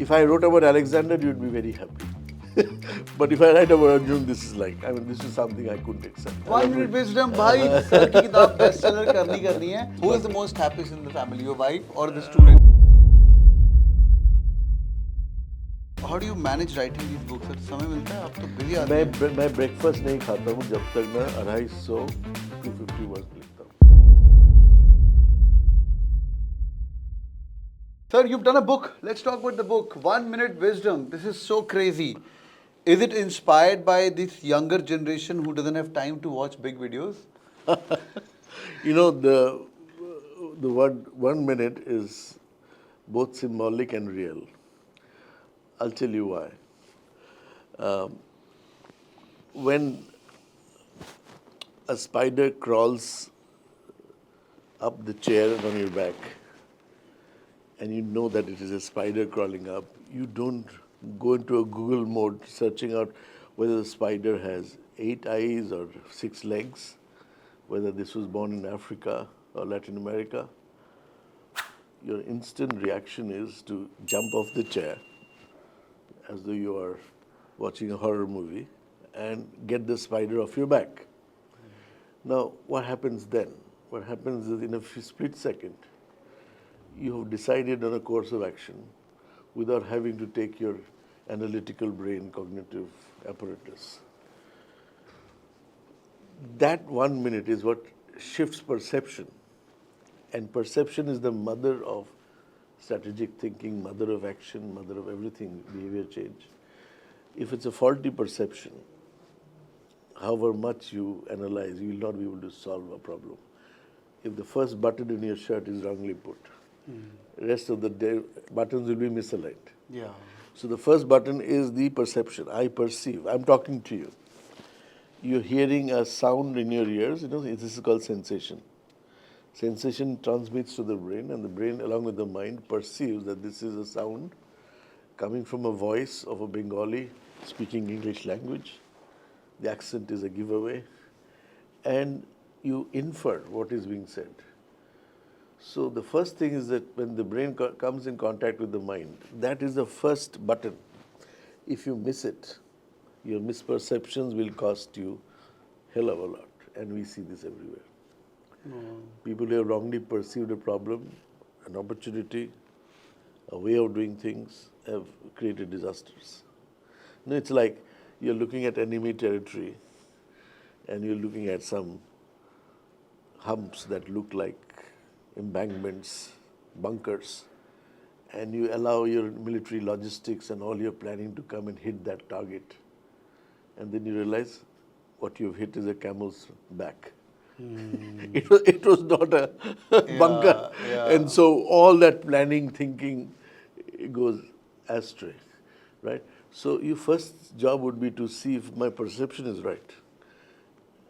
If I wrote about Alexander, you'd be very happy. But if I write about Arjun, this is like, I mean, this is something I couldn't accept. 1 minute wisdom, भाई sir की किताब bestseller करनी है. Who is the most happiest in the family, your wife or the student? How do you manage writing these books? Sir समय मिलता है? आप तो busy आदमी हैं. मैं ब्रेकफास्ट नहीं खाता हूँ जब तक मैं 250 वर्ड लिखता हूँ. Sir, you've done a book. Let's talk about the book. 1 minute wisdom. This is so crazy. Is it inspired by this younger generation who doesn't have time to watch big videos? You know, the word 1 minute is both symbolic and real. I'll tell you why. When a spider crawls up the chair on your back, and you know that it is a spider crawling up, you don't go into a Google mode searching out whether the spider has 8 eyes or 6 legs, whether this was born in Africa or Latin America. Your instant reaction is to jump off the chair as though you are watching a horror movie and get the spider off your back. Now, what happens then? What happens is in a split second, you have decided on a course of action without having to take your analytical brain, cognitive apparatus. That 1 minute is what shifts perception. And perception is the mother of strategic thinking, mother of action, mother of everything, behavior change. If it's a faulty perception, however much you analyze, you will not be able to solve a problem. If the first button in your shirt is wrongly put, rest of the day buttons will be misaligned. Yeah. So the first button is the perception. I perceive. I'm talking to you. You're hearing a sound in your ears. You know, this is called sensation. Sensation transmits to the brain, and the brain, along with the mind, perceives that this is a sound coming from a voice of a Bengali speaking English language. The accent is a giveaway, and you infer what is being said. So the first thing is that when the brain comes in contact with the mind, that is the first button. If you miss it, your misperceptions will cost you hell of a lot, and we see this everywhere. People who have wrongly perceived a problem, an opportunity, a way of doing things, have created disasters. No, it's like you're looking at enemy territory, and you're looking at some humps that look like embankments, bunkers, and you allow your military logistics and all your planning to come and hit that target. And then you realize what you've hit is a camel's back. It was not a bunker. Yeah. And so all that planning, thinking, it goes astray, right? So your first job would be to see if my perception is right.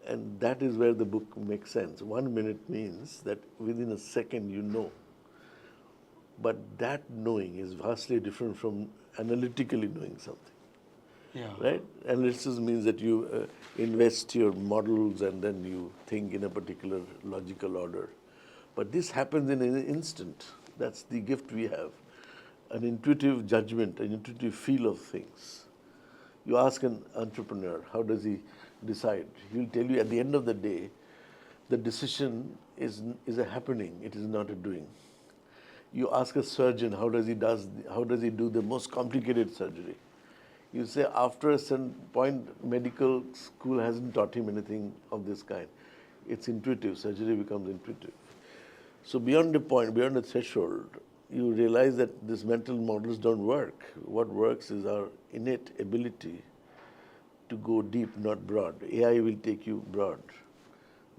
And that is where the book makes sense. 1 minute means that within a second you know. But that knowing is vastly different from analytically knowing something. Yeah. Right? Analysis means that you invest your models and then you think in a particular logical order. But this happens in an instant. That's the gift we have. An intuitive judgment, an intuitive feel of things. You ask an entrepreneur, how does he decide? He'll tell you at the end of the day, the decision is a happening, it is not a doing. You ask a surgeon, how does he do the most complicated surgery? You say after a certain point, medical school hasn't taught him anything of this kind. It's intuitive, surgery becomes intuitive. So beyond the point, beyond the threshold, you realize that these mental models don't work. What works is our innate ability to go deep, not broad. AI will take you broad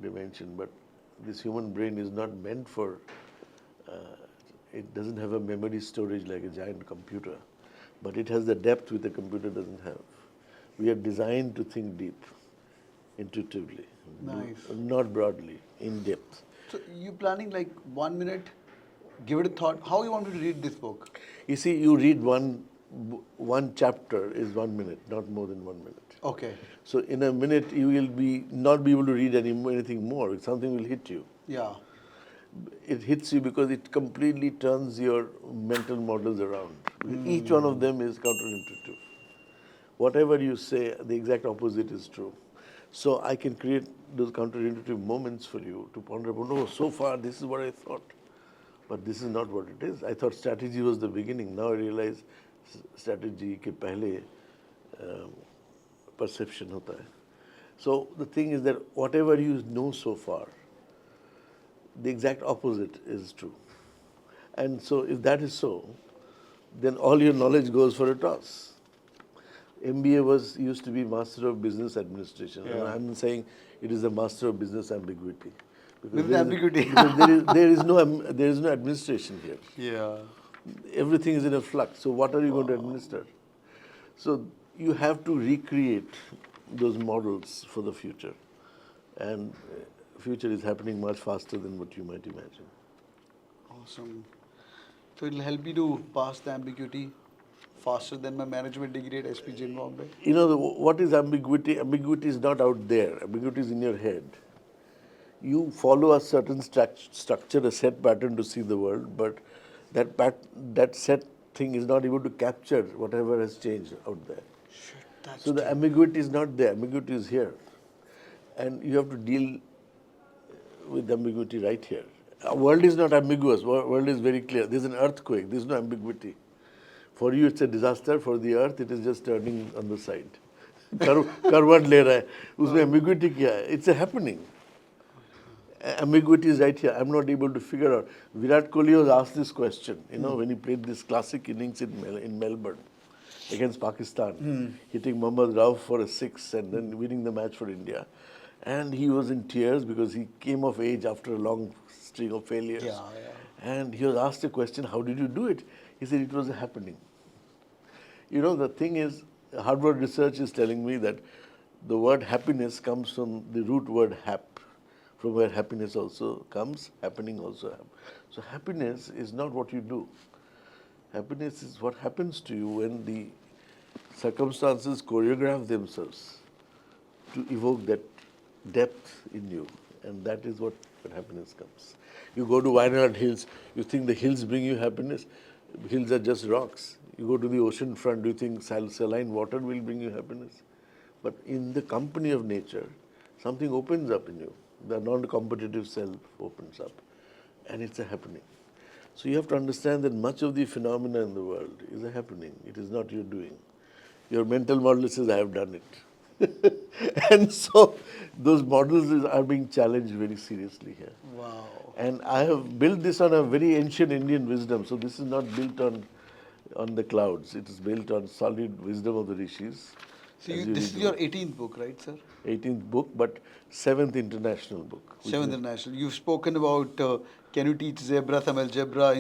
dimension, but this human brain is not meant for, it doesn't have a memory storage like a giant computer, but it has the depth which the computer doesn't have. We are designed to think deep, intuitively, Nice. not broadly, in depth. So you planning like 1 minute, give it a thought. How you want me to read this book? You see, you read one chapter is 1 minute, not more than 1 minute. Okay. So in a minute, you will not be able to read anything more. Something will hit you. Yeah. it hits you because it completely turns your mental models around. Each one of them is counterintuitive. Whatever you say, the exact opposite is true. So I can create those counterintuitive moments for you to ponder upon, oh, so far this is what I thought. But this is not what it is. I thought strategy was the beginning. Now I realize strategy ke pehle perception hota hai. So the thing is that whatever you know so far, the exact opposite is true. And so if that is so, then all your knowledge goes for a toss. MBA used to be Master of Business Administration. And I'm saying it is a Master of Business Ambiguity. Because there is no administration here. Yeah. Everything is in a flux. So what are you going to administer? So you have to recreate those models for the future. And future is happening much faster than what you might imagine. Awesome. So it'll help me to pass the ambiguity faster than my management degree at SPJain Bombay. You know, what is ambiguity? Ambiguity is not out there. Ambiguity is in your head. You follow a certain structure, a set pattern to see the world, but that set thing is not able to capture whatever has changed out there. So the ambiguity is not there. Ambiguity is here. And you have to deal with ambiguity right here. Our world is not ambiguous. World is very clear. There's an earthquake. There's no ambiguity. For you, it's a disaster. For the earth, it is just turning on the side. Karwat le raha hai. Usme ambiguity kya hai? It's a happening. Ambiguity is right here. I'm not able to figure out. Virat Kohli was asked this question, when he played this classic innings in Melbourne against Pakistan, hitting Mohammad Rauf for a six and then winning the match for India. And he was in tears because he came of age after a long string of failures. And he was asked a question, how did you do it? He said, it was a happening. The thing is, Harvard research is telling me that the word happiness comes from the root word hap, from where happiness also comes, happening also happens. So happiness is not what you do. Happiness is what happens to you when the circumstances choreograph themselves to evoke that depth in you. And that is what happiness comes. You go to Wayanad Hills, you think the hills bring you happiness. Hills are just rocks. You go to the ocean front, do you think saline water will bring you happiness? But in the company of nature, something opens up in you. The non-competitive self opens up. And it's a happening. So you have to understand that much of the phenomena in the world is a happening. It is not your doing. Your mental model says, I have done it. And so those models are being challenged very seriously here. Wow. And I have built this on a very ancient Indian wisdom. So this is not built on the clouds. It is built on solid wisdom of the rishis. So this is your 18th book, right, sir? 18th book, but 7th international book. 7th international. You've spoken about Can You Teach Zebra some algebra,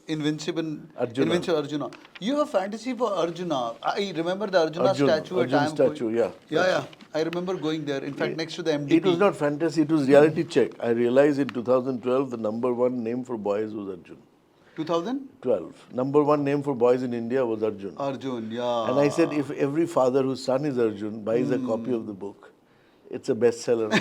Invincible Arjuna. You have a fantasy for Arjuna. I remember the Arjuna statue at Arjuna statue, yeah. Yeah. I remember going there. In fact, next to the MDP. It was not fantasy, it was reality check. I realized in 2012 the number one name for boys was Arjun. 2012? Number one name for boys in India was Arjun. Arjun, yeah. And I said, if every father whose son is Arjun buys a copy of the book, it's a bestseller.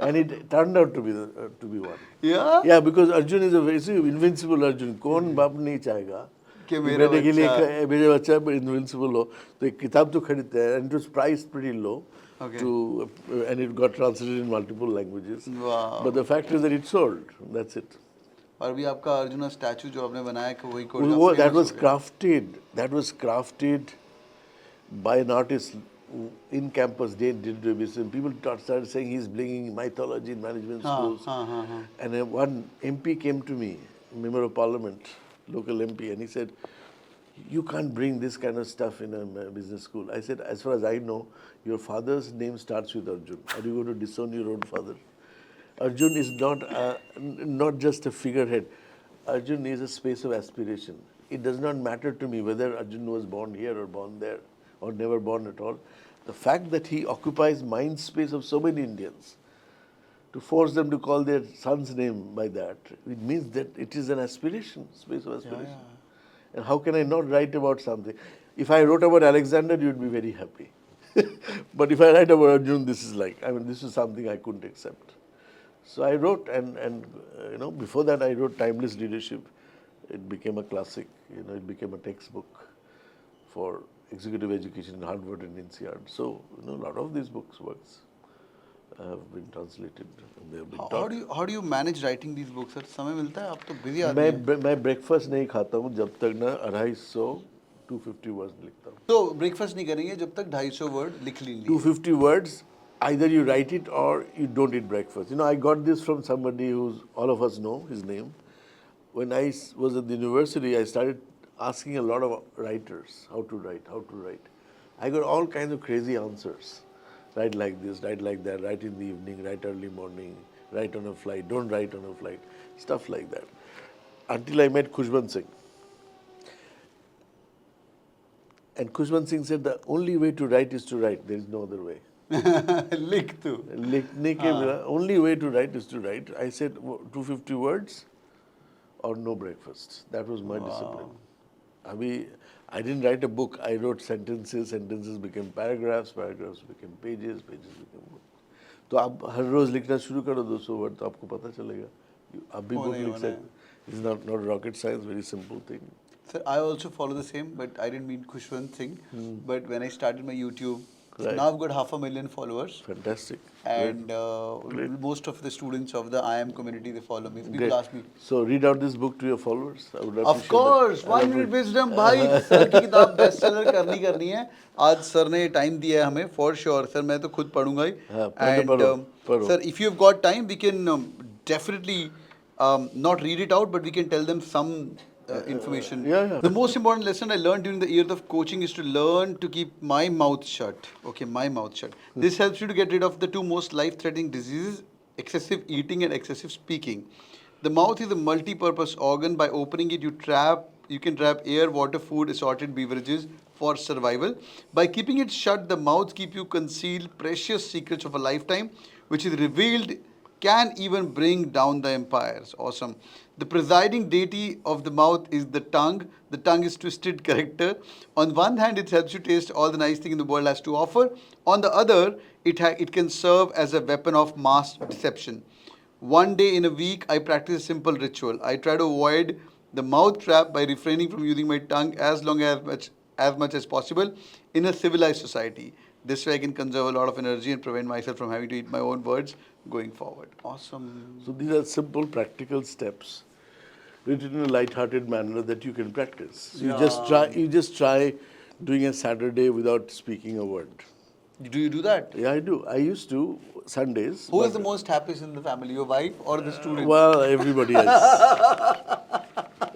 And it turned out to be one. Yeah? Yeah, because Arjun is a very invincible Arjun. कौन बाप नहीं चाहेगा कि बेटे के लिए मेरे बच्चा invincible हो? तो एक किताब तो खरीदते हैं, and it was priced pretty low. Okay. And it got translated in multiple languages. Wow. But the fact is that it sold. That's it. और भी आपका अर्जुना स्टैचू जो आपने बनाया कि वही that was crafted by an artist in campus. They did Debasis, and people started saying he's bringing mythology in management schools. And one MP came to me, member of parliament, local MP, and he said, you can't bring this kind of stuff in a business school. I said, as far as I know, your father's name starts with Arjun. Are you going to disown your own father? Arjun is not just a figurehead. Arjun is a space of aspiration. It does not matter to me whether Arjun was born here or born there or never born at all. The fact that he occupies mind space of so many Indians, to force them to call their son's name by that, it means that it is an aspiration, space of aspiration. Yeah. And how can I not write about something? If I wrote about Alexander, you would be very happy. But if I write about Arjun, this is something I couldn't accept. So I wrote, and before that I wrote Timeless Leadership. It became a classic. It became a textbook for executive education in Harvard and INSEAD. So a lot of these works have been translated. And they have been taught. How do you manage writing these books, sir? समय मिलता है? आप तो busy आदमी हैं. मैं breakfast नहीं खाता हूँ जब तक ना 250 वर्ड्स लिखता हूँ. तो ब्रेकफास्ट नहीं करेंगे जब तक 250 वर्ड लिख लीजिए. 250 words, either you write it or you don't eat breakfast. I got this from somebody who's all of us know his name. When I was at the university, I started asking a lot of writers how to write. I got all kinds of crazy answers. Write like this, write like that, write in the evening, write early morning, write on a flight, don't write on a flight, stuff like that. Until I met Khushwant Singh. And Khushwant Singh said the only way to write is to write. There is no other way. लिख तू. लिखने के बिना only way to write is to write. I said 250 words or no breakfast. That was my discipline. I didn't write a book. I wrote sentences became paragraphs became pages became book. तो आप हर रोज लिखना शुरू करो 200 word तो आपको पता चलेगा. आप भी book लिख सकते. It's not rocket science, very simple thing. Sir, I also follow the same, but I didn't mean Khushwant Singh. But when I started my YouTube, Right. now I've got 500,000 followers. Fantastic. And most of the students of the IIM community, they follow me. People Great. ask me. So read out this book to your followers. I would Of course, 1 minute wisdom, भाई sir की किताब bestseller करनी है. आज sir ने time दिया है हमें for sure. सर मैं तो खुद पढ़ूंगा ही. पढ़ो. Sir, if you have got time, we can definitely not read it out, but we can tell them some information. Yeah. The most important lesson I learned during the years of coaching is to learn to keep my mouth shut. Okay, my mouth shut. This helps you to get rid of the two most life-threatening diseases, excessive eating and excessive speaking. The mouth is a multi-purpose organ. By opening it, you can trap air, water, food, assorted beverages for survival. By keeping it shut, the mouth keeps you concealed precious secrets of a lifetime, which is revealed, can even bring down the empires. Awesome. The presiding deity of the mouth is the tongue. The tongue is twisted character. On one hand, it helps you taste all the nice things the world has to offer. On the other, it can serve as a weapon of mass deception. One day in a week, I practice a simple ritual. I try to avoid the mouth trap by refraining from using my tongue as much as possible in a civilized society. This way I can conserve a lot of energy and prevent myself from having to eat my own words going forward. Awesome. So these are simple, practical steps written in a light-hearted manner that you can practice. So you just try doing a Saturday without speaking a word. Do you do that? Yeah, I do. I used to Sundays. Who is the most happiest in the family, your wife or the student? Well, everybody is.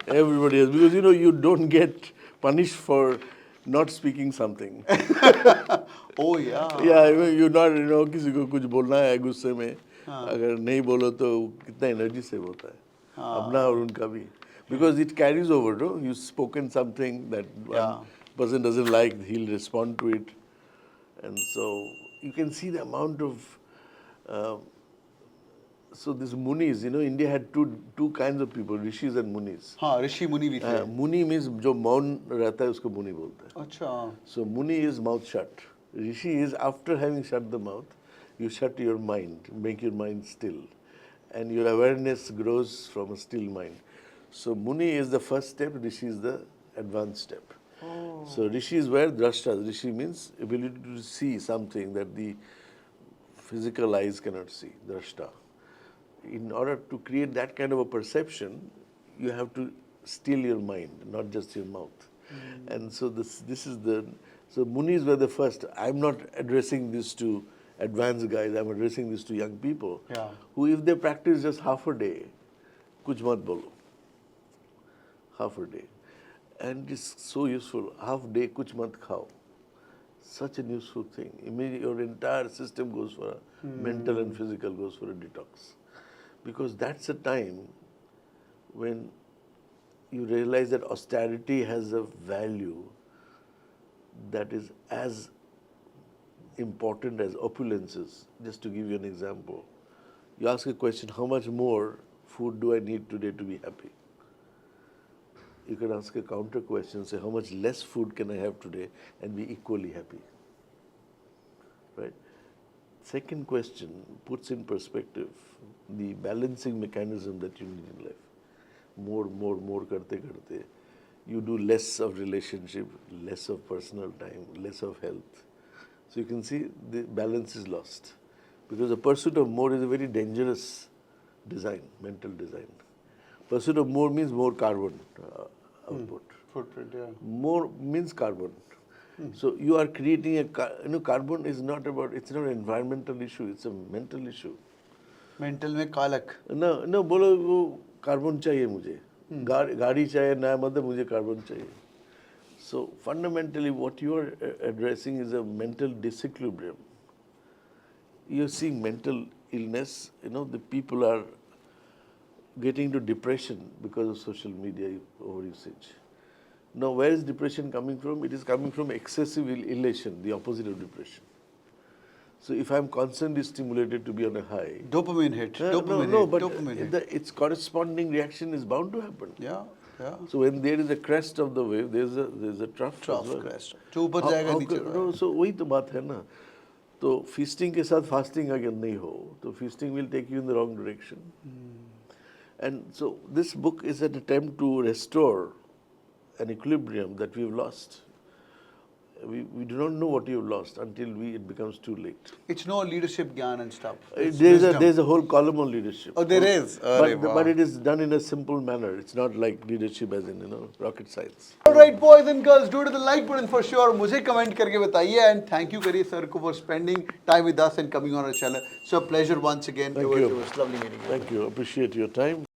Everybody is, because you don't get punished for not speaking something. Oh yeah. Yeah, you're not, किसी को कुछ बोलना है गुस्से में, अगर नहीं बोलो तो कितना एनर्जी सेव होता है, अपना और उनका भी. Because it carries over, no? You've spoken something that one person doesn't like, he'll respond to it. And so you can see the amount of, so these munis, India had two kinds of people, rishis and munis. हाँ, ऋषि मुनि भी थे. Muni means जो मौन रहता है उसको मुनि बोलते हैं. अच्छा. So muni is mouth shut. Rishi is after having shut the mouth, you shut your mind, make your mind still. And your awareness grows from a still mind. So muni is the first step, rishi is the advanced step. Oh. So rishi is where drashta. Rishi means ability to see something that the physical eyes cannot see, drashta. In order to create that kind of a perception, you have to still your mind, not just your mouth. And so this is so munis were the first. I'm not addressing this to advanced guys, I'm addressing this to young people who, if they practice just half a day, kuch mat bolo. Half a day. And it's so useful. Half day kuch mat khao. Such an useful thing. Immediately your entire system goes for a mental and physical goes for a detox. Because that's a time when you realize that austerity has a value that is as important as opulences. Just to give you an example, you ask a question, how much more food do I need today to be happy? You can ask a counter question, say, how much less food can I have today and be equally happy? Right? Second question puts in perspective the balancing mechanism that you need in life. More karte, you do less of relationship, less of personal time, less of health. So you can see the balance is lost. Because the pursuit of more is a very dangerous design, mental design. Pursuit of more means more carbon output. Footprint, yeah. More means carbon. So you are creating carbon is not about, it's not an environmental issue, it's a mental issue. Mental में कालक. No, बोलो वो carbon चाहिए मुझे. गाड़ी चाहिए नया मतलब मुझे carbon चाहिए. So fundamentally what you are addressing is a mental disequilibrium. You are seeing mental illness, the people are getting into depression because of social media overusage. Now, where is depression coming from? It is coming from excessive elation, the opposite of depression. So, if I am constantly stimulated to be on a high, Dopamine hit. Dopamine hit. Its corresponding reaction is bound to happen. Yeah. So, when there is a crest of the wave, there is a trough. Crest. जो ऊपर जाएगा नीचे. No, so वही तो बात है ना. तो feasting के साथ fasting अगर नहीं हो, तो feasting will take you in the wrong direction. And so this book is an attempt to restore an equilibrium that we have lost. We do not know what you have lost until it becomes too late. It's no leadership gyan and stuff. There's a whole column on leadership. Oh, there is. But it is done in a simple manner. It's not like leadership as in rocket science. All right, boys and girls, do it to the like button for sure. मुझे comment करके बताइए and thank you करिए sir को for spending time with us and coming on our channel. So a pleasure once again. Thank you. It was lovely meeting you. Thank you. Appreciate your time.